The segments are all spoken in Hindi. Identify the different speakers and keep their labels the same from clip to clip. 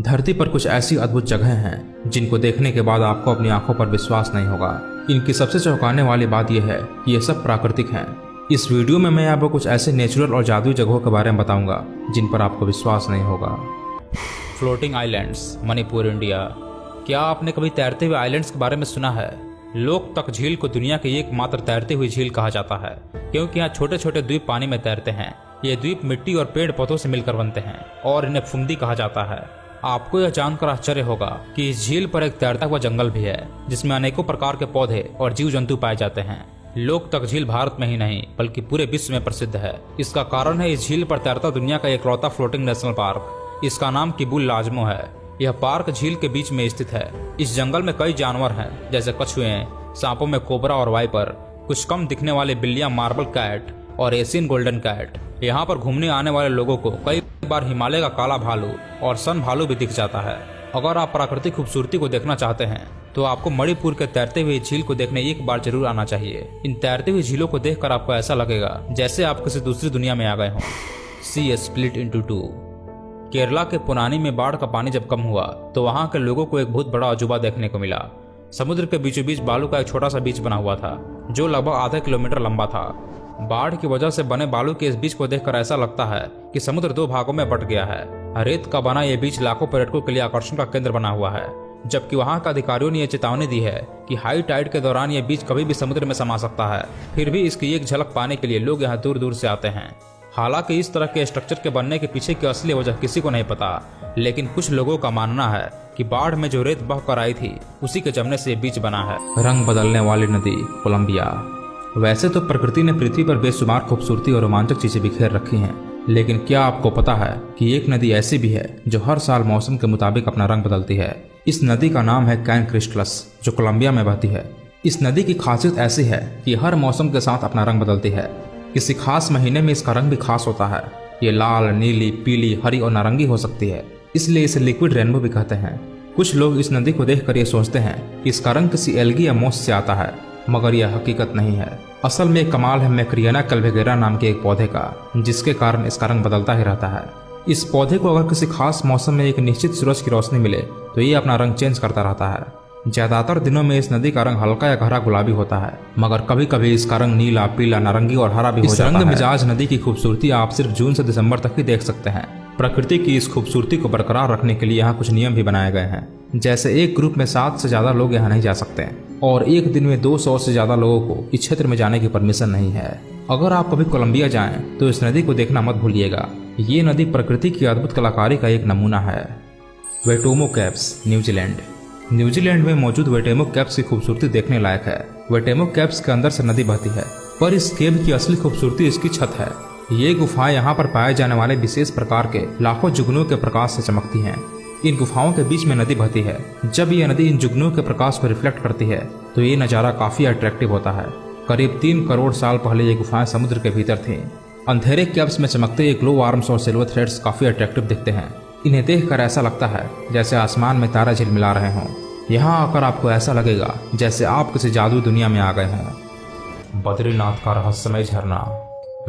Speaker 1: धरती पर कुछ ऐसी अद्भुत जगहें हैं जिनको देखने के बाद आपको अपनी आंखों पर विश्वास नहीं होगा। इनकी सबसे चौंकाने वाली बात यह है कि ये सब प्राकृतिक हैं। इस वीडियो में मैं आपको कुछ ऐसे नेचुरल और जादुई जगहों के बारे में बताऊंगा जिन पर आपको विश्वास नहीं होगा। Floating islands, Manipur, India. क्या आपने कभी तैरते हुए आइलैंड्स के बारे में सुना है? लोकतक झील को दुनिया की एकमात्र तैरती हुई झील कहा जाता है क्योंकि यहाँ छोटे छोटे द्वीप पानी में तैरते हैं। ये द्वीप मिट्टी और पेड़ पौधों से मिलकर बनते हैं और इन्हें फुंदी कहा जाता है। आपको यह जानकर आश्चर्य होगा कि इस झील पर एक तैरता हुआ जंगल भी है जिसमें अनेकों प्रकार के पौधे और जीव जंतु पाए जाते हैं। लोकतक झील भारत में ही नहीं बल्कि पूरे विश्व में प्रसिद्ध है। इसका कारण है इस झील पर तैरता दुनिया का इकलौता फ्लोटिंग नेशनल पार्क। इसका नाम किबुल लाजमो है। यह पार्क झील के बीच में स्थित है। इस जंगल में कई जानवर हैं जैसे कछुए, सांपों में कोबरा और वाइपर, कुछ कम दिखने वाले बिल्लियां मार्बल कैट और एशियन गोल्डन कैट। यहाँ पर घूमने आने वाले लोगों को कई बार हिमालय का काला भालू और सन भालू भी दिख जाता है। अगर आप प्राकृतिक खूबसूरती को देखना चाहते हैं तो आपको मणिपुर के तैरते हुए झील को देखने एक बार जरूर आना चाहिए। इन तैरती हुई झीलों को देखकर आपको ऐसा लगेगा जैसे आप किसी दूसरी दुनिया में आ गए हों। सी स्प्लिट इनटू टू। केरला के पुनानी में बाढ़ का पानी जब कम हुआ तो वहां के लोगों को एक बहुत बड़ा अजूबा देखने को मिला। समुद्र के बीचों बीच बालू का एक छोटा सा बीच बना हुआ था जो लगभग आधा किलोमीटर लंबा था। बाढ़ की वजह से बने बालू के इस बीच को देखकर ऐसा लगता है कि समुद्र दो भागों में बट गया है। रेत का बना यह बीच लाखों पर्यटकों के लिए आकर्षण का केंद्र बना हुआ है, जबकि वहां के अधिकारियों ने यह चेतावनी दी है कि हाई टाइड के दौरान यह बीच कभी भी समुद्र में समा सकता है। फिर भी इसकी एक झलक पाने के लिए लोग यहाँ दूर दूर से आते हैं। हालांकि इस तरह के स्ट्रक्चर के बनने के पीछे की असली वजह किसी को नहीं पता, लेकिन कुछ लोगों का मानना है कि बाढ़ में जो रेत बह कर आई थी उसी के जमने से ये बीच बना है। रंग बदलने वाली नदी, कोलंबिया। वैसे तो प्रकृति ने पृथ्वी पर बेशुमार खूबसूरती और रोमांचक चीजें बिखेर रखी हैं, लेकिन क्या आपको पता है कि एक नदी ऐसी भी है जो हर साल मौसम के मुताबिक अपना रंग बदलती है। इस नदी का नाम है कैन क्रिस्टलस, जो कोलंबिया में बहती है। इस नदी की खासियत ऐसी है कि हर मौसम के साथ अपना रंग बदलती है। किसी खास महीने में इसका रंग भी खास होता है। ये लाल, नीली, पीली, हरी और नारंगी हो सकती है, इसलिए इसे लिक्विड रेनबो भी कहते हैं। कुछ लोग इस नदी को देखकर ये सोचते हैं कि इसका रंग किसी एल्गी या मोस से आता है, मगर यह हकीकत नहीं है। असल में एक कमाल है मैक्रियाना कल्वेगेरा नाम के एक पौधे का, जिसके कारण इसका रंग बदलता ही रहता है। इस पौधे को अगर किसी खास मौसम में एक निश्चित सूरज की रोशनी मिले तो ये अपना रंग चेंज करता रहता है। ज्यादातर दिनों में इस नदी का रंग हल्का या गहरा गुलाबी होता है, मगर कभी कभी इसका रंग नीला, पीला, नारंगी और हरा भी हो जाता है। इस रंग मिजाज नदी की खूबसूरती आप सिर्फ जून से दिसंबर तक ही देख सकते हैं। प्रकृति की इस खूबसूरती को बरकरार रखने के लिए यहाँ कुछ नियम भी बनाए गए हैं, जैसे एक ग्रुप में 7 से ज्यादा लोग यहाँ नहीं जा सकते और एक दिन में 200 से ज्यादा लोगों को इस क्षेत्र में जाने की परमिशन नहीं है। अगर आप कभी कोलंबिया जाएं तो इस नदी को देखना मत भूलिएगा। ये नदी प्रकृति की अद्भुत कलाकारी का एक नमूना है। वेटोमो कैव्स, न्यूजीलैंड। न्यूजीलैंड में मौजूद वेटेमो कैव्स की खूबसूरती देखने लायक है। वेटेमो कैव्स के अंदर से नदी बहती है, पर इस केव की असली खूबसूरती इसकी छत है। ये गुफाएं यहाँ पर पाए जाने वाले विशेष प्रकार के लाखों जुगनुओं के प्रकाश से चमकती हैं। इन गुफाओं के बीच में नदी बहती है। जब ये नदी इन जुगनुओं के प्रकाश को रिफ्लेक्ट करती है तो ये नज़ारा काफी अट्रैक्टिव होता है। करीब 3 करोड़ साल पहले ये गुफाएं समुद्र के भीतर थीं। अंधेरे कैव्स में चमकते ये ग्लो आर्म्स और सिल्वर थ्रेड्स काफी अट्रैक्टिव दिखते हैं। इन्हें देखकर ऐसा लगता है जैसे आसमान में तारा झिलमिला रहे हों। यहाँ आकर आपको ऐसा लगेगा जैसे आप किसी जादुई दुनिया में आ गए हों। बद्रीनाथ का रहस्यमय झरना।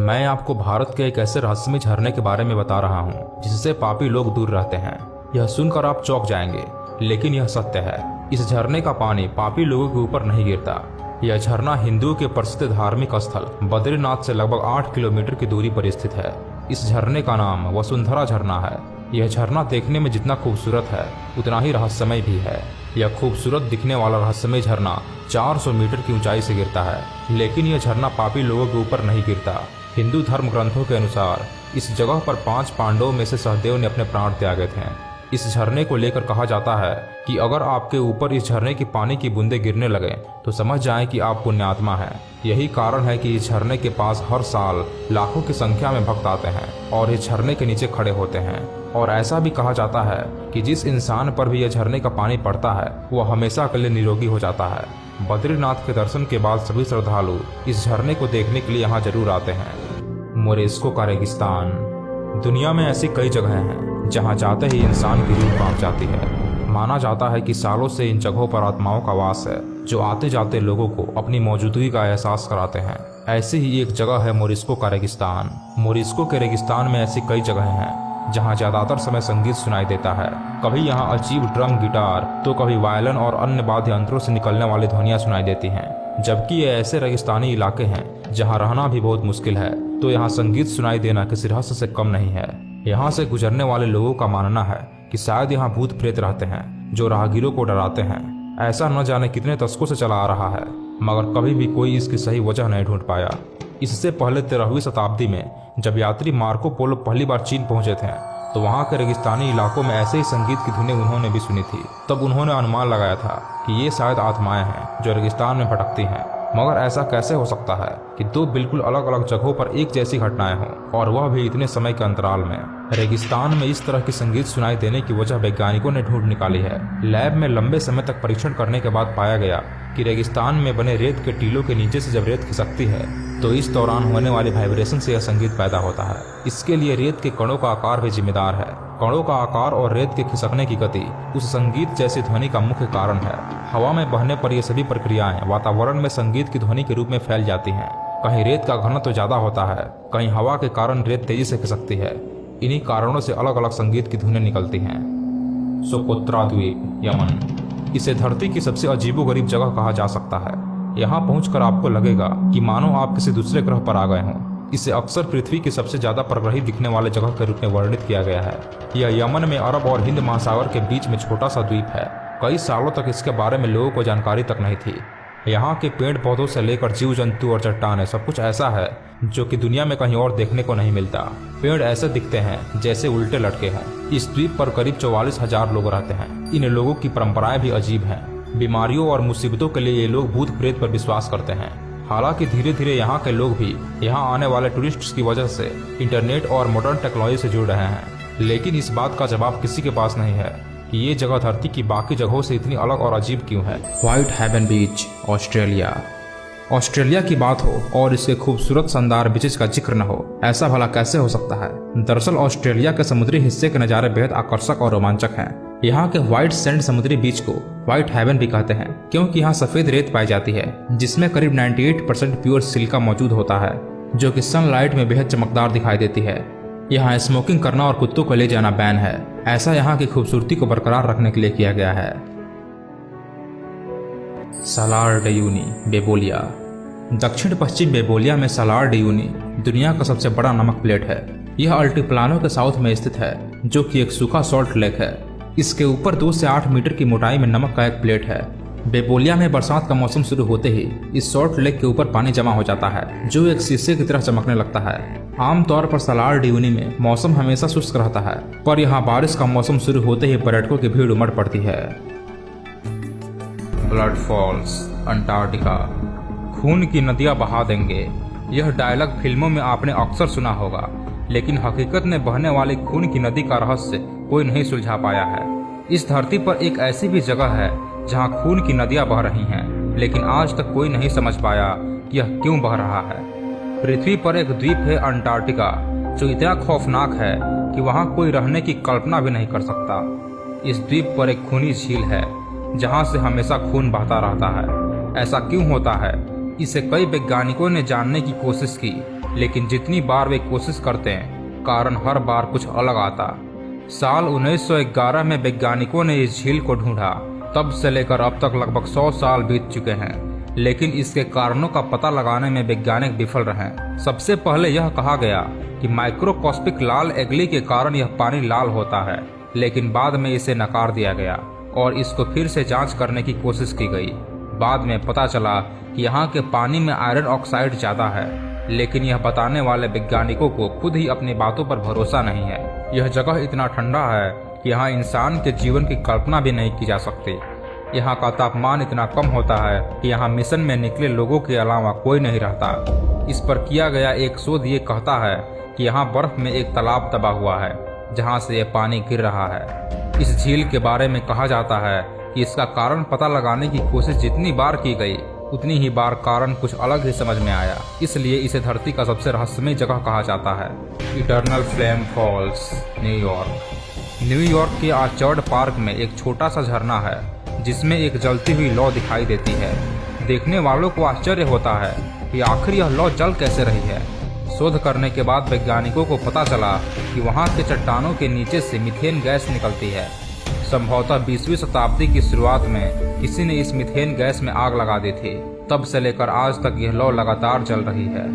Speaker 1: मैं आपको भारत के एक ऐसे रहस्यमय झरने के बारे में बता रहा हूँ जिससे पापी लोग दूर रहते हैं। यह सुनकर आप चौंक जाएंगे, लेकिन यह सत्य है। इस झरने का पानी पापी लोगों के ऊपर नहीं गिरता। यह झरना हिंदुओं के प्रसिद्ध धार्मिक स्थल बद्रीनाथ से लगभग 8 किलोमीटर की दूरी पर स्थित है। इस झरने का नाम वसुंधरा झरना है। यह झरना देखने में जितना खूबसूरत है उतना ही रहस्यमय भी है। यह खूबसूरत दिखने वाला रहस्यमय झरना 400 मीटर की ऊंचाई से गिरता है, लेकिन यह झरना पापी लोगों के ऊपर नहीं गिरता। हिंदू धर्म ग्रंथों के अनुसार इस जगह पर 5 पांडवों में से सहदेव ने अपने प्राण त्यागे थे। इस झरने को लेकर कहा जाता है कि अगर आपके ऊपर इस झरने की पानी की बूंदें गिरने लगे तो समझ जाएं कि आप पुण्यात्मा हैं। यही कारण है कि इस झरने के पास हर साल लाखों की संख्या में भक्त आते हैं और इस झरने के नीचे खड़े होते हैं। और ऐसा भी कहा जाता है कि जिस इंसान पर भी यह झरने का पानी पड़ता है वह हमेशा के लिए निरोगी हो जाता है। बद्रीनाथ के दर्शन के बाद सभी श्रद्धालु इस झरने को देखने के लिए यहाँ जरूर आते हैं। मोरेस्को का रेगिस्तान। दुनिया में ऐसी कई जगहें हैं जहाँ जाते ही इंसान की रूह कांप जाती है। माना जाता है कि सालों से इन जगहों पर आत्माओं का वास है जो आते जाते लोगों को अपनी मौजूदगी का एहसास कराते हैं। ऐसी ही एक जगह है मोरिस्को का रेगिस्तान। मोरिस्को के रेगिस्तान में ऐसी कई जगहें हैं जहाँ ज्यादातर समय संगीत सुनाई देता है। कभी यहाँ अजीब ड्रम, गिटार तो कभी वायलिन और अन्य वाद्य यंत्रों से निकलने वाली ध्वनियाँ सुनाई देती हैं। जबकि ये ऐसे रेगिस्तानी इलाके हैं जहाँ रहना भी बहुत मुश्किल है, तो यहाँ संगीत सुनाई देना किसी रहस्य से कम नहीं है। यहाँ से गुजरने वाले लोगों का मानना है कि शायद यहाँ भूत प्रेत रहते हैं जो राहगीरों को डराते हैं। ऐसा न जाने कितने दशकों से चला आ रहा है, मगर कभी भी कोई इसकी सही वजह नहीं ढूंढ पाया। इससे पहले 13वीं शताब्दी में जब यात्री मार्को पोलो पहली बार चीन पहुंचे थे, तो वहां के रेगिस्तानी इलाकों में ऐसे ही संगीत की धुनें उन्होंने भी सुनी थी। तब उन्होंने अनुमान लगाया था कि ये शायद आत्माएं हैं जो रेगिस्तान में भटकती हैं। मगर ऐसा कैसे हो सकता है कि दो बिल्कुल अलग अलग जगहों पर एक जैसी घटनाएं हों, और वह भी इतने समय के अंतराल में। रेगिस्तान में इस तरह की संगीत सुनाई देने की वजह वैज्ञानिकों ने ढूंढ निकाली है। लैब में लंबे समय तक परीक्षण करने के बाद पाया गया कि रेगिस्तान में बने रेत के टीलों के नीचे से जब रेत खिसकती है, तो इस दौरान होने वाले वाइब्रेशन से यह संगीत पैदा होता है। इसके लिए रेत के कणों का आकार भी जिम्मेदार है। कणों का आकार और रेत के खिसकने की गति उस संगीत जैसी ध्वनि का मुख्य कारण है। हवा में बहने पर ये सभी प्रक्रियाएं वातावरण में संगीत की ध्वनि के रूप में फैल जाती हैं। कहीं रेत का घनत्व ज्यादा होता है, कहीं हवा के कारण रेत तेजी से खिसकती है। इन्हीं कारणों से अलग अलग संगीत की धुनें निकलती हैं। सोकोत्रा द्वीप, यमन। इसे धरती की सबसे अजीबोगरीब जगह कहा जा सकता है। यहाँ पहुंचकर आपको लगेगा कि मानो आप किसी दूसरे ग्रह पर आ गए हों। इसे अक्सर पृथ्वी की सबसे ज्यादा परग्रही दिखने वाले जगह के रूप में वर्णित किया गया है। यह यमन में अरब और हिंद महासागर के बीच में छोटा सा द्वीप है। कई सालों तक इसके बारे में लोगों को जानकारी तक नहीं थी। यहाँ के पेड़ पौधों से लेकर जीव जंतु और चट्टानें सब कुछ ऐसा है जो कि दुनिया में कहीं और देखने को नहीं मिलता। पेड़ ऐसे दिखते हैं जैसे उल्टे लटके हों। इस द्वीप पर करीब 44,000 लोग रहते हैं। इन लोगों की परंपराएं भी अजीब हैं। बीमारियों और मुसीबतों के लिए ये लोग भूत प्रेत पर विश्वास करते हैं। हालांकि धीरे धीरे यहाँ के लोग भी यहाँ आने वाले टूरिस्ट्स की वजह से इंटरनेट और मॉडर्न टेक्नोलॉजी से जुड़ रहे हैं। लेकिन इस बात का जवाब किसी के पास नहीं है कि ये जगह धरती की बाकी जगहों से इतनी अलग और अजीब क्यों है। व्हाइट हेवन बीच, ऑस्ट्रेलिया। ऑस्ट्रेलिया की बात हो और इसके खूबसूरत शानदार बीचेस का जिक्र न हो, ऐसा भला कैसे हो सकता है। दरअसल ऑस्ट्रेलिया के समुद्री हिस्से के नज़ारे बेहद आकर्षक और रोमांचक हैं। यहाँ के व्हाइट सैंड समुद्री बीच को व्हाइट हेवन भी कहते हैं, क्योंकि यहाँ सफेद रेत पाई जाती है जिसमें करीब 98% प्योर सिलिका मौजूद होता है, जो कि सनलाइट में बेहद चमकदार दिखाई देती है। यहाँ स्मोकिंग करना और कुत्तों को ले जाना बैन है। ऐसा यहाँ की खूबसूरती को बरकरार रखने के लिए किया गया है। सालार डे यूनी, बेबोलिया। दक्षिण पश्चिम बेबोलिया में सालार डे यूनी दुनिया का सबसे बड़ा नमक प्लेट है। यह अल्टीप्लानो के साउथ में स्थित है, जो कि एक सूखा सॉल्ट लेक है। इसके ऊपर 2 से 8 मीटर की मोटाई में नमक का एक प्लेट है। बेबोलिया में बरसात का मौसम शुरू होते ही इस सॉल्ट लेक के ऊपर पानी जमा हो जाता है, जो एक शीशे की तरह चमकने लगता है। आमतौर पर सालार डे यूनी में मौसम हमेशा शुष्क रहता है, पर यहाँ बारिश का मौसम शुरू होते ही पर्यटकों की भीड़ उमड़ पड़ती है। Blood falls, Antarctica. खून की नदियां बहा देंगे, यह डायलॉग फिल्मों में आपने अक्सर सुना होगा, लेकिन हकीकत में बहने वाली खून की नदी का रहस्य कोई नहीं सुलझा पाया है। इस धरती पर एक ऐसी भी जगह है जहां खून की नदियां बह रही हैं, लेकिन आज तक कोई नहीं समझ पाया कि यह क्यों बह रहा है। पृथ्वी पर एक द्वीप है अंटार्कटिका, जो इतना खौफनाक है कि वहां कोई रहने की कल्पना भी नहीं कर सकता। इस द्वीप पर एक खूनी झील है जहां से हमेशा खून बहता रहता है। ऐसा क्यों होता है, इसे कई वैज्ञानिकों ने जानने की कोशिश की, लेकिन जितनी बार वे कोशिश करते हैं, कारण हर बार कुछ अलग आता। साल 1911 में वैज्ञानिकों ने इस झील को ढूंढा। तब से लेकर अब तक लगभग 100 साल बीत चुके हैं, लेकिन इसके कारणों का पता लगाने में वैज्ञानिक विफल रहे। सबसे पहले यह कहा गया कि माइक्रोस्कोपिक लाल एगली के कारण यह पानी लाल होता है, लेकिन बाद में इसे नकार दिया गया और इसको फिर से जांच करने की कोशिश की गई। बाद में पता चला कि यहाँ के पानी में आयरन ऑक्साइड ज्यादा है, लेकिन यह बताने वाले वैज्ञानिकों को खुद ही अपनी बातों पर भरोसा नहीं है। यह जगह इतना ठंडा है कि यहाँ इंसान के जीवन की कल्पना भी नहीं की जा सकती। यहाँ का तापमान इतना कम होता है कि यहाँ मिशन में निकले लोगों के अलावा कोई नहीं रहता। इस पर किया गया एक शोध ये कहता है कि यहाँ बर्फ में एक तालाब दबा हुआ है जहाँ से यह पानी गिर रहा है। इस झील के बारे में कहा जाता है कि इसका कारण पता लगाने की कोशिश जितनी बार की गई, उतनी ही बार कारण कुछ अलग ही समझ में आया। इसलिए इसे धरती का सबसे रहस्यमय जगह कहा जाता है। Eternal flame falls, New York. New York के ऑर्चर्ड पार्क में एक छोटा सा झरना है जिसमें एक जलती हुई लौ दिखाई देती है। देखने वालों को आश्चर्य होता है कि आखिर यह लौ जल कैसे रही है। शोध करने के बाद वैज्ञानिकों को पता चला कि वहां के चट्टानों के नीचे से मीथेन गैस निकलती है। संभवतः 20वीं शताब्दी की शुरुआत में किसी ने इस मीथेन गैस में आग लगा दी थी। तब से लेकर आज तक यह लौ लगातार जल रही है।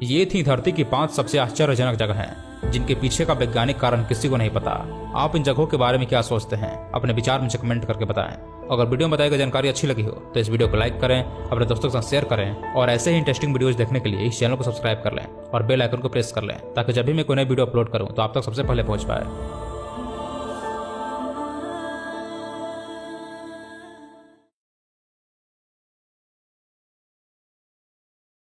Speaker 1: ये थी धरती की 5 सबसे आश्चर्यजनक जगहें जिनके पीछे का वैज्ञानिक कारण किसी को नहीं पता। आप इन जगहों के बारे में क्या सोचते हैं? अपने विचार मुझे कमेंट करके बताएं। अगर वीडियो में बताई गई जानकारी अच्छी लगी हो तो इस वीडियो को लाइक करें, अपने दोस्तों के साथ शेयर करें और ऐसे ही इंटरेस्टिंग वीडियोस देखने के लिए इस चैनल को सब्सक्राइब कर लें और बेल आइकन को प्रेस कर लें ताकि जब भी मैं कोई नई वीडियो अपलोड करूं तो आप तक सबसे पहले पहुंच पाए।